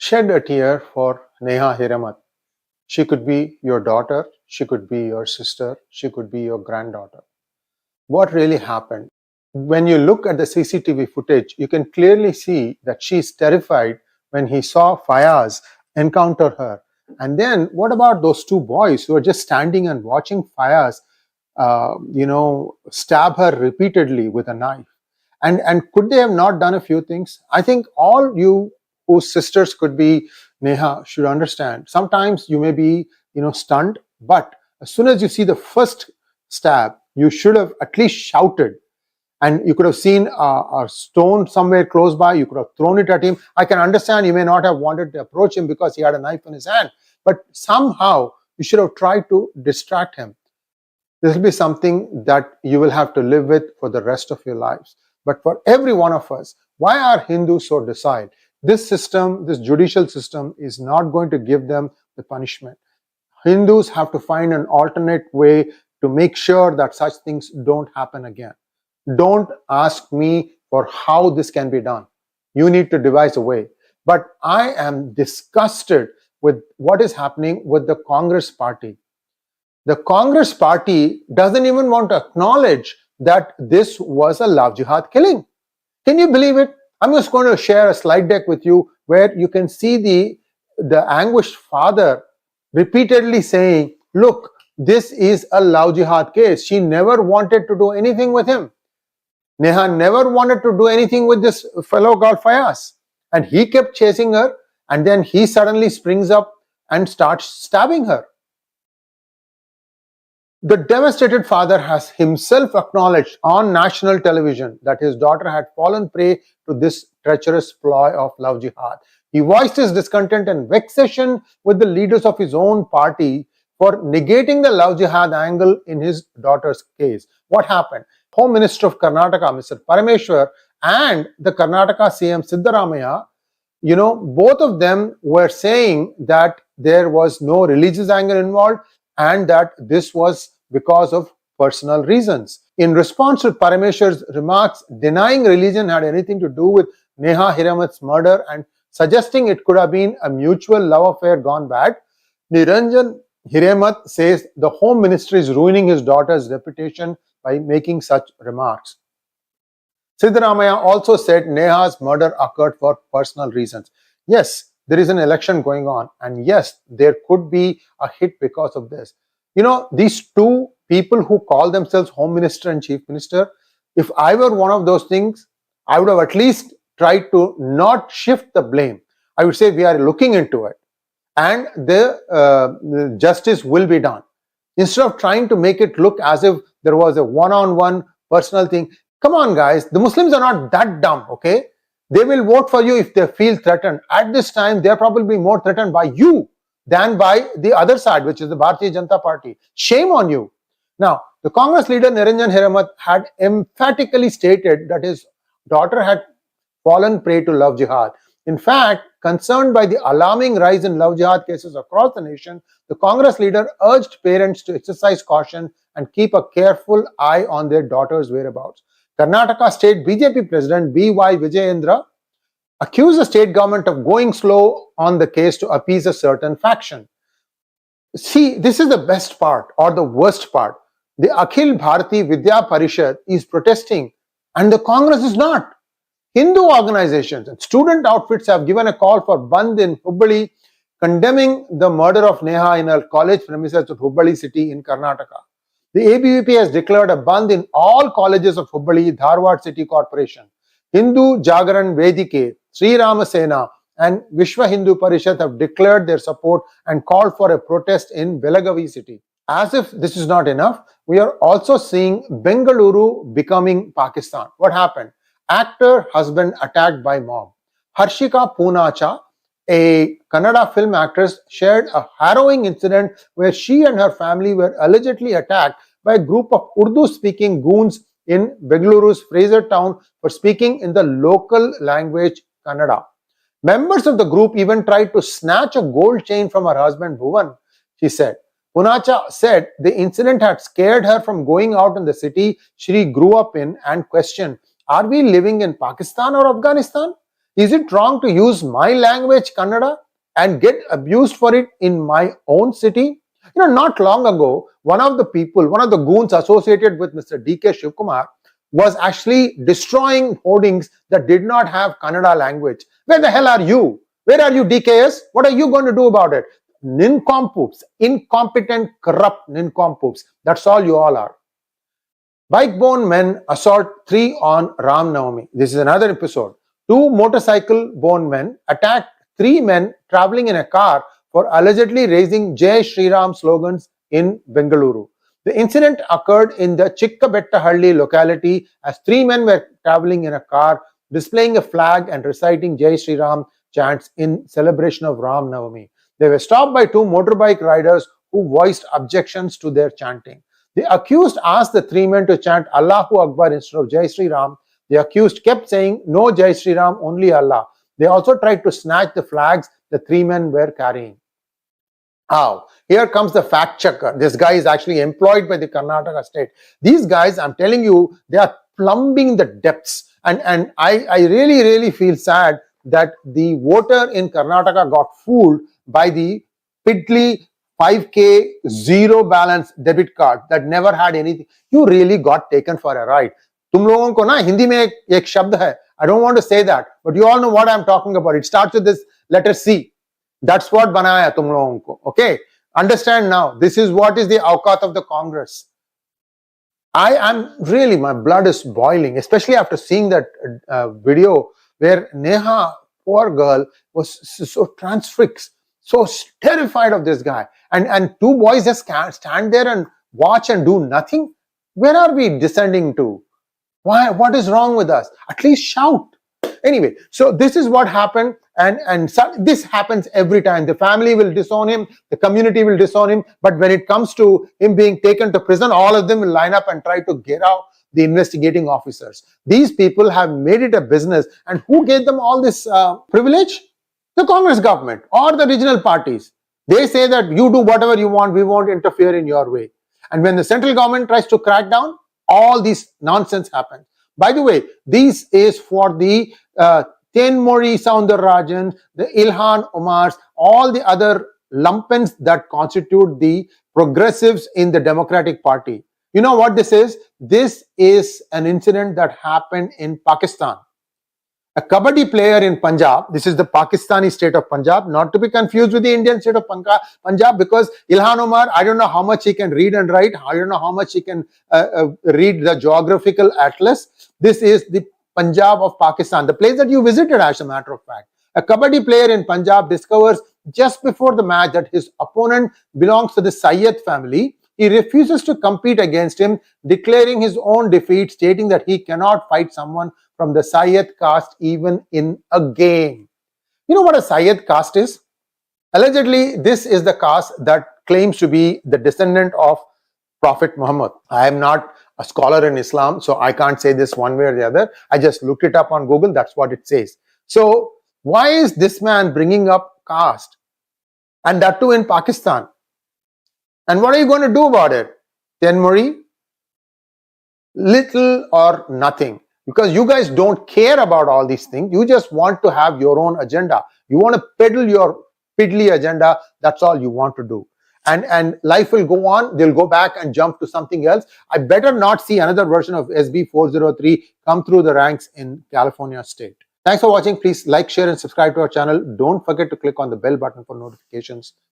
Shed a tear for Neha Hiremath. She could be your daughter, she could be your sister, she could be your granddaughter. What really happened? When you look at the CCTV footage, you can clearly see that she's terrified when he saw Fayaz encounter her. And then what about those two boys who are just standing and watching Fayaz, stab her repeatedly with a knife? And could they have not done a few things? I think all you whose sisters could be Neha should understand. Sometimes you may be, stunned, but as soon as you see the first stab, you should have at least shouted. And you could have seen a stone somewhere close by. You could have thrown it at him. I can understand you may not have wanted to approach him because he had a knife in his hand. But somehow you should have tried to distract him. This will be something that you will have to live with for the rest of your lives. But for every one of us, why are Hindus so docile? This system, this judicial system, is not going to give them the punishment. Hindus have to find an alternate way to make sure that such things don't happen again. Don't ask me for how this can be done. You need to devise a way. But I am disgusted with what is happening with the Congress party. The Congress party doesn't even want to acknowledge that this was a Love Jihad killing. Can you believe it? I'm just going to share a slide deck with you where you can see the anguished father repeatedly saying, look, this is a Love Jihad case. She never wanted to do anything with him. Neha never wanted to do anything with this fellow called Fayaz. And he kept chasing her, and then he suddenly springs up and starts stabbing her. The devastated father has himself acknowledged on national television that his daughter had fallen prey to this treacherous ploy of Love Jihad. He voiced his discontent and vexation with the leaders of his own party for negating the Love Jihad angle in his daughter's case. What happened? Home Minister of Karnataka, Mr. Parameshwar, and the Karnataka CM 𝗤𝙤𝙤, both of them were saying that there was no religious angle involved and that this was because of personal reasons. In response to Parameshwar's remarks denying religion had anything to do with Neha Hiremath's murder and suggesting it could have been a mutual love affair gone bad, Niranjan Hiremath says the Home Ministry is ruining his daughter's reputation by making such remarks. 𝗤𝙤𝙤 also said Neha's murder occurred for personal reasons. Yes, there is an election going on, and yes, there could be a hit because of this. These two people who call themselves Home Minister and Chief Minister, if I were one of those things, I would have at least tried to not shift the blame. I would say we are looking into it and the justice will be done. Instead of trying to make it look as if there was a one-on-one personal thing. Come on, guys. The Muslims are not that dumb, okay? They will vote for you if they feel threatened. At this time, they're probably more threatened by you than by the other side, which is the Bharatiya Janata Party. Shame on you. Now, the Congress leader Niranjan Hiremath had emphatically stated that his daughter had fallen prey to Love Jihad. In fact, concerned by the alarming rise in Love Jihad cases across the nation, the Congress leader urged parents to exercise caution and keep a careful eye on their daughters' whereabouts. Karnataka State BJP President 𝗣𝗚𝘂𝘆 accused the state government of going slow on the case to appease a certain faction. See, this is the best part or the worst part. The 𝗒𝘆 Bharati Vidya Parishad is protesting and the Congress is not. Hindu organizations and student outfits have given a call for Bandh in Hubballi, condemning the murder of Neha in her college premises at Hubballi city in Karnataka. The ABVP has declared a Bandh in all colleges of Hubballi, 𝙒𝙗𝙘 City Corporation. Hindu Jagaran Vedike, Sree Ramasena and Vishwa Hindu Parishad have declared their support and called for a protest in Belagavi city. As if this is not enough, we are also seeing Bengaluru becoming Pakistan. What happened? Actor husband attacked by mob. Harshika Poonacha, a Kannada film actress, shared a harrowing incident where she and her family were allegedly attacked by a group of Urdu-speaking goons in Bengaluru's Fraser town for speaking in the local language Kannada. Members of the group even tried to snatch a gold chain from her husband Bhuvan, she said. Poonacha said the incident had scared her from going out in the city she grew up in and questioned, are we living in Pakistan or Afghanistan? Is it wrong to use my language, Kannada, and get abused for it in my own city? Not long ago, one of the goons associated with Mr. D.K. Shivkumar was actually destroying hoardings that did not have Kannada language. Where the hell are you? Where are you, DKS? What are you going to do about it? Nincompoops, incompetent, corrupt nincompoops. That's all you all are. Bike-borne men assault 3 on Ram Navami. This is another episode. 2 motorcycle-borne men attacked 3 men traveling in a car for allegedly raising Jai Shri Ram slogans in Bengaluru. The incident occurred in the 𝗒𝙑𝙬𝗪 locality as 3 men were traveling in a car, displaying a flag and reciting Jai Shri Ram chants in celebration of Ram Navami. They were stopped by 2 motorbike riders who voiced objections to their chanting. The accused asked the 3 men to chant Allahu Akbar instead of Jai Shri Ram. The accused kept saying, "No Jai Shri Ram, only Allah." They also tried to snatch the flags the 3 men were carrying. How? Here comes the fact checker. This guy is actually employed by the Karnataka state. These guys, I'm telling you, they are plumbing the depths. And I really, really feel sad that the voter in Karnataka got fooled by the piddly 5K zero balance debit card that never had anything. You really got taken for a ride. तुम लोगों को ना हिंदी में एक शब्द है. I don't want to say that, but you all know what I'm talking about. It starts with this letter C. That's what banaya tum logon ko. Okay, understand now. This is what is the awqat of the Congress. I am really, my blood is boiling, especially after seeing that video where Neha, poor girl, was so transfixed, so terrified of this guy, and 2 boys just stand there and watch and do nothing. Where are we descending to? Why? What is wrong with us? At least shout. Anyway, so this is what happened, and this happens every time. The family will disown him, the community will disown him, but when it comes to him being taken to prison, all of them will line up and try to get out the investigating officers. These people have made it a business, and who gave them all this privilege? The Congress government or the regional parties. They say that you do whatever you want, we won't interfere in your way. And when the central government tries to crack down, all this nonsense happens. By the way, this is for the 𝗤𝙭 𝗢𝙪𝙥𝙥, the Ilhan Omars, all the other lumpens that constitute the progressives in the Democratic Party. You know what this is? This is an incident that happened in Pakistan. A kabaddi player in Punjab, this is the Pakistani state of Punjab, not to be confused with the Indian state of Punjab, because Ilhan Omar, I don't know how much he can read and write, I don't know how much he can read the geographical atlas. This is the Punjab of Pakistan, the place that you visited, as a matter of fact. A kabaddi player in Punjab discovers just before the match that his opponent belongs to the Syed family. He refuses to compete against him, declaring his own defeat, stating that he cannot fight someone from the Syed caste even in a game. You know what a Syed caste is? Allegedly, this is the caste that claims to be the descendant of Prophet Muhammad. I am not a scholar in Islam, so I can't say this one way or the other. I just looked it up on Google. That's what it says. So why is this man bringing up caste? And that too in Pakistan. And what are you going to do about it? 𝗤𝙁? Little or nothing. Because you guys don't care about all these things. You just want to have your own agenda. You want to peddle your piddly agenda. That's all you want to do. And life will go on. They'll go back and jump to something else. I better not see another version of SB 403 come through the ranks in California state. Thanks for watching. Please like, share, and subscribe to our channel. Don't forget to click on the bell button for notifications.